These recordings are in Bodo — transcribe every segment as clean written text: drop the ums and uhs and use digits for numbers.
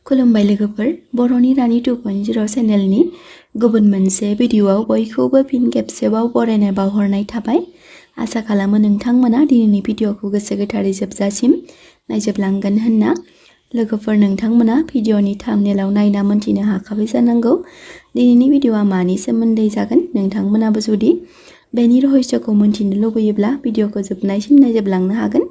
खुलुमबाय लोगोफोर, बर'नि रानि 2.0 चेनेलनि गुबुन मोनसे भिडिअआव बयखौबो फिन खेबसेबाव बरायनाय बावहरनाय थाबाय। आसा खालामो नोंथांमोना दिनैनि भिडिअखौ गोसो गोथारै जोबजासिम नायजोबलांगोन होनना। लोगोफोर, नोंथांमोना भिडिअनि थाम्बनेलाव नायना मोनथिनो हाखाबाय जानांगौ दिनैनि भिडिअआ मानि सोमोन्दै जागोन। नोंथांमोनाबो जुदि बेनि रहस्यखौ मोनथिनो लुबैयोब्ला भिडिअखौ जोबनायसिम नायजोबलांनो हागोन,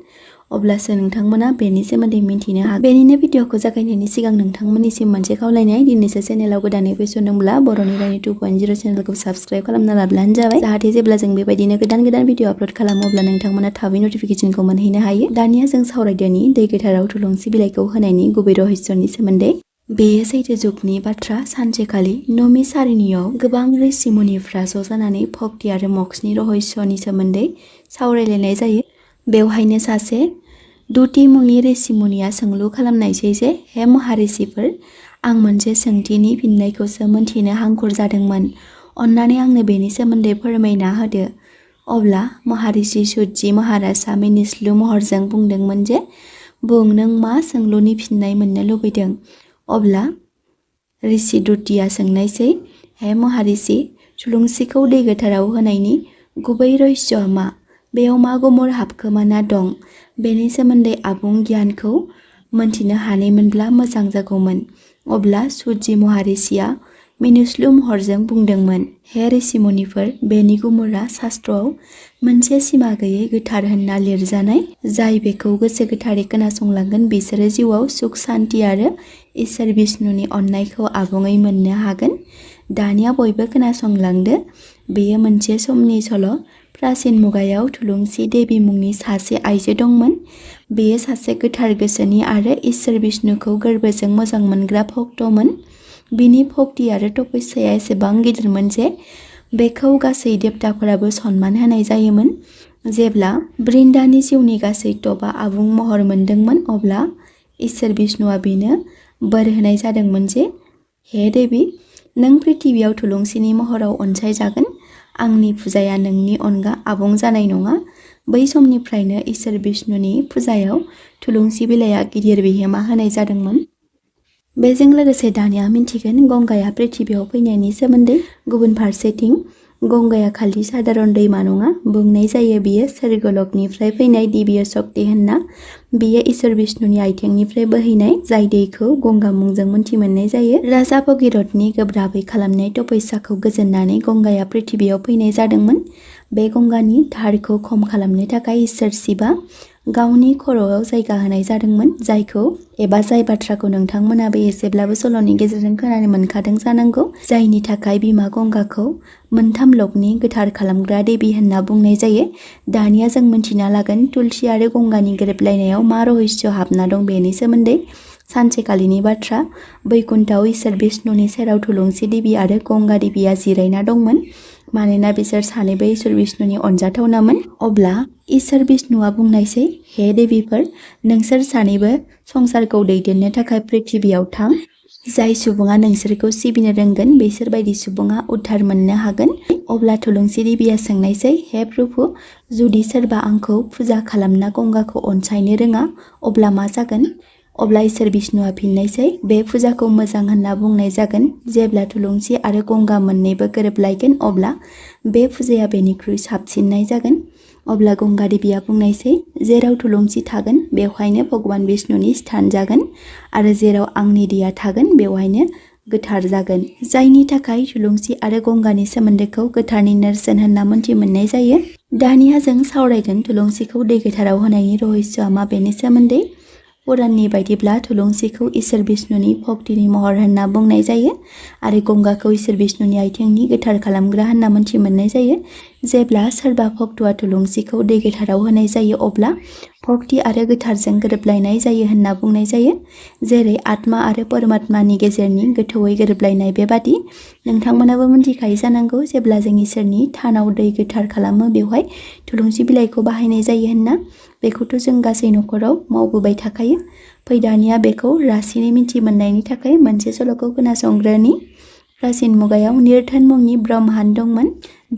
अब्लासो नोंथांमोना बेनि सोमोन्दै मिन्थिनो हागोन। बेनिनो भिडिअखौ जागायनायनि सिगां नोंथांमोननिसिम मोनसे खावलायनाय, दिनैसो चेनेलाव गोदानै फैसनदोंब्ला बर'नि रानि 2.0 चेनेलखौ साबस्क्राइब खालामना लाब्लानो जाबाय, जाहाथे जेब्ला जों बेबायदिनो गोदान भिडिअ आपल'ड खालामो अब्ला नोंथांमोना थाबै नटिफिकेसनखौ मोनहैनो हायो। दानिया जों सावरायदोनि दै गोथाराव थुलुंसि बिलाइखौ होनायनि गुबै रहस्यनि सोमोन्दै। बेयो सैथो जुगनि बाथ्रा। सानसेखालि नमी सारिनियाव गोबां ऋषि-मुनिफ्रा ज' जानानै भक्ति आरो मोक्षनि रहस्यनि सोमोन्दै सावरायलायनाय जायो। बेवहायनो सासे दुति मुंनि ऋषि-मुनिया सोंलु खालामनायसै जे, हे महाऋषिफोर, आं मोनसे सोंथिनि फिननायखौसो मोनथिनो हांखुर जादोंमोन। अन्नानै आंनो बेनि सोमोन्दै फोरमायना होदो। अब्ला महाऋषि सुतजी महाराजआ मिनिस्लु महरजों बुंदोंमोन जे, बुं, नों मा सोंलुनि फिननाय मोननो लुबैदों? अब्ला ऋषि दुतिया सोंनायसै, हे महाऋषि, थुलुंसिखौ दै गोथाराव होनायनि गुबै रहस्यआ मा? बेयाव मा गुमुर हाबखोमाना दं? बेनि सोमोन्दै आबुं गियानखौ मोनथिनो हानायमोनब्ला मोजां जागौमोन। अब्ला सुतजी महाऋषिया मिनिस्लु महरजों बुंदोंमोन, हे ऋषि-मुनिफोर, बेनि गुमुरआ शास्त्रआव मोनसे सिमा गैयै गोथार होनना लिरजानाय। जाय बेखौ गोसो गोथारै खोनासंलांगोन बिसोरो जिउआव सुख सान्ति आरो इसोर बिष्णुनि अननायखौ आबुङै मोननो हागोन। दानिया बयबो खोनासंलांदो। बेयो मोनसे समनि सल'। प्राचीन मुगायाव थुलुंसि देवी मुंनि सासे आइजो दंमोन। बेयो सासे गोथार गोसोनि आरो इसोर बिष्णुखौ गोरबोजों मोजां मोनग्रा भक्तमोन। बिनि भक्ति आरो तपस्याया एसेबां गिदिरमोन जे बेखौ गासै देबताफोराबो सनमान होनाय जायोमोन। जेब्ला बृन्दानि जिउनि गासै तपआ आबुं महर मोनदोंमोन, अब्ला इसोर बिष्णुआ बिनो बोर होनाय जादोंमोन जे, हे देवी, नों पृथिबियाव थुलुंसिनि महराव अनसायजागोन। आंनि फुजाया नोंनि अनगा आबुं जानाय नङा। बै समनिफ्रायनो इसोर बिष्णुनि फुजायाव थुलुंसि बिलाइया गिदिर बिहोमा होनाय जादोंमोन। बेजों लोगोसे दानिया मिन्थिगोन गंगाया पृथिबियाव फैनायनि सोमोन्दै। गुबुन फारसेथिं गंगाया खालि सादारन दैमा नङा। बुंनाय जायो बियो सोर्गोलोकनिफ्राय फैनाय दिव्य शक्ति होनना। बियो इसोर बिष्णुनि आइथेंनिफ्राय बोहैनाय, जाय दैखौ गंगा मुंजों मोनथि मोननाय जायो। राजा भगीरथनि गोब्राबै खालामनाय तपस्याखौ गोजोननानै गंगाया पृथिबियाव फैनाय जादोंमोन। बे गंगानि दाहारखौ खम खालामनो थाखाय इसोर शिबआ गावनि खर'आव जायगा होनाय जादोंमोन, जायखौ एबा जाय बाथ्राखौ नोंथांमोनाबो एसेब्लाबो सल'नि गेजेरजों खोनानो मोनखादों जानांगौ। जायनि थाखाय बिमा गंगाखौ मोनथाम लकनि गोथार खालामग्रा देबि होनना बुंनाय जायो। दानिया जों मिन्थिना लागोन तुलसी आरो गंगानि गोरोबलायनायाव मा रहस्य हाबना दं बेनि सोमोन्दै। सानसेखालिनि बाथ्रा। बैकुन्ठआव इसोर बिष्णुनि सेराव थुलुंसि देबि आरो गंगा देबिया जिरायना दंमोन, मानोना बिसोर सानैबो इसोर बिष्णुनि अनजाथावनामोन। अब्ला इसोर बिष्णुआ बुंनायसै, हे देबिफोर, नोंसोर सानैबो संसारखौ दैदेननो थाखाय पृथिबियाव थां। जाय सुबुङा नोंसोरखौ सिबिनो रोंगोन, बिसोर बायदि सुबुङा उद्धार मोननो हागोन। अब्ला थुलुंसि देबिया सोंनायसै, हे प्रभु, जुदि सोरबा आंखौ फुजा खालामना गंगाखौ अनसायनो रोङा, अब्ला मा जागोन? अब्ला इसोर बिष्णुआ फिननायसै, बे फुजाखौ मोजां होनना बुंनाय जागोन। जेब्ला थुलुंसि आरो गंगा मोननैबो गोरोबलायगोन, अब्ला बे फुजाया बेनिख्रुइ साबसिननाय जागोन। अब्ला गंगा देबिया बुंनायसै, जेराव थुलुंसि थागोन बेवहायनो भगवान बिष्णुनि स्थान जागोन, आरो जेराव आंनि दैया थागोन बेवहायनो गोथार जागोन। जायनि थाखाय थुलुंसि आरो गंगानि सोमोन्दोखौ गोथारनि नेरसोन होनना मोनथि मोननाय जायो। दानिया जों सावरायगोन थुलुंसिखौ दै गोथाराव होनायनि रहस्यआ मा बेनि सोमोन्दै। पुराणनि बायदिब्ला थुलुंसिखौ इसोर बिष्णुनि भक्तिनि महर होनना बुंनाय जायो, आरो गंगाखौ इसोर बिष्णुनि आइथेंनि गोथार खालामग्रा होनना मोनथि मोननाय जायो। जेब्ला सोरबा भक्तआ थुलुंसिखौ दै गोथाराव होनाय जायो, अब्ला भक्ति आरो गोथारजों गोरोबलायनाय जायो होनना बुंनाय जायो। जेरै आत्मा आरो परमात्मानि गेजेरनि गोथौयै गोरोबलायनाय, बेबादि नोंथांमोनाबो मिन्थिखायो जानांगौ जेब्ला जों इसोरनि थानाव दै गोथार खालामो बेवहाय थुलुंसि बिलाइखौ बाहायनाय जायो होनना। बेखौथ' जों गासै न'खराव मावबोबाय थाखायो। फै दानिया बेखौ रासिनै मिन्थि मोननायनि थाखाय मोनसे सल'खौ खोनासंग्रोनि। प्राचीन मुगायाव निरधन मुंनि ब्रह्मान दंमोन।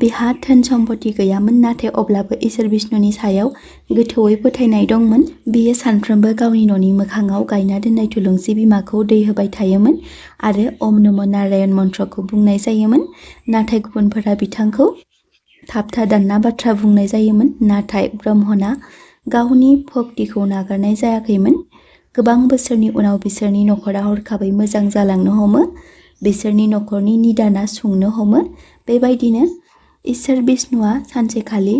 बिहा धोन सम्पति गैयामोन, नाथाय अब्लाबो इसोर बिष्णुनि सायाव गोथौवै फोथायनाय दंमोन। बियो सानफ्रोमबो गावनि न'नि मोखाङाव गायना दोननाय थुलुंसि बिमाखौ दै होबाय थायोमोन आरो ओम नमो नारायण मन्त्रखौ बुंनाय जायोमोन। नाथाय गुबुनफोरा बिथांखौ थाबथा दानना बाथ्रा बुंनाय जायोमोन। नाथाय ब्रह्मना गावनि भक्तिखौ नागारनाय जायाखैमोन। गोबां बोसोरनि उनाव बिसोरनि नखरा हरखाबै मोजां जालांनो हमो। बिसोरनि नखरनि निदाना सुंनो हमो। बेबायदिनो इसोर बिष्णुआ सानसेखालि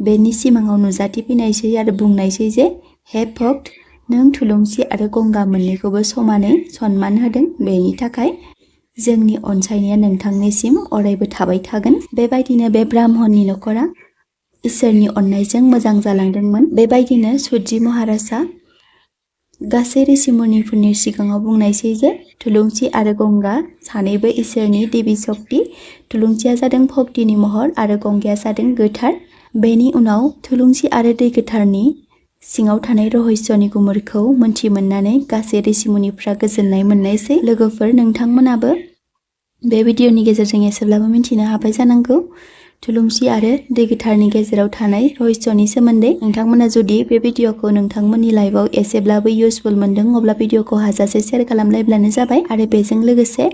बेनि सिमाङाव नुजाथिफैनायसै आरो बुंनायसै जे, हे भक्त, नों थुलुंसि आरो गंगा मोननैखौबो समानै सनमान होदों। बेनि थाखाय जोंनि अनसायनाया नोंथांनिसिम अरायबो थाबाय थागोन। बेबायदिनो बे ब्राह्मणनि नखरा इसोरनि अननायजों मोजां जालांदोंमोन। बेबायदिनो सुतजी महाराजआ गासै ऋषिमुनिफोरनि सिगाङाव बुंनायसै जे थुलुंसि आरो गंगा सानैबो इसोरनि देबि शक्ति। थुलुंसिया जादों भक्तिनि महर आरो गंगाया जादों गोथार। बेनि उनाव थुलुंसि आरो दै गोथारनि सिङाव थानाय रहस्यनि गुमुरखौ मोनथिमोननानै गासै ऋषिमुनिफ्रा गोजोननाय मोननायसै। लोगोफोर, नोंथांमोनाबो बे भिडिअनि गेजेरजों एसेब्लाबो मिन्थिनो हाबाय जानांगौ थुलुंसि आरो दै गोथारनि गेजेराव थानाय रहस्यनि सोमोन्दै। नोंथांमोना जुदि बे भिडिअखौ नोंथांमोननि लाइफआव एसेब्लाबो इउजफुल मोनदों, अब्ला भिडिअखौ हाजासे शेयार खालामलायब्लानो जाबाय आरो बेजों लोगोसे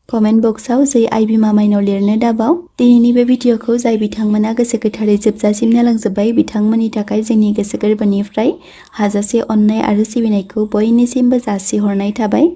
कमेन्ट बक्सआव जै आइ बिमा माइनाव लिरनो दाबाव। दिनैनि बे भिडिअखौ जाय बिथांमोना गोसो गोथारै जोबजासिम नायलांजोब्बाय, बिथांमोननि थाखाय जोंनि गोसो गोरबोनिफ्राय हाजासे अननाय आरो सिबिनायखौ बयनिसिमबो जासिहरनाय थाबाय।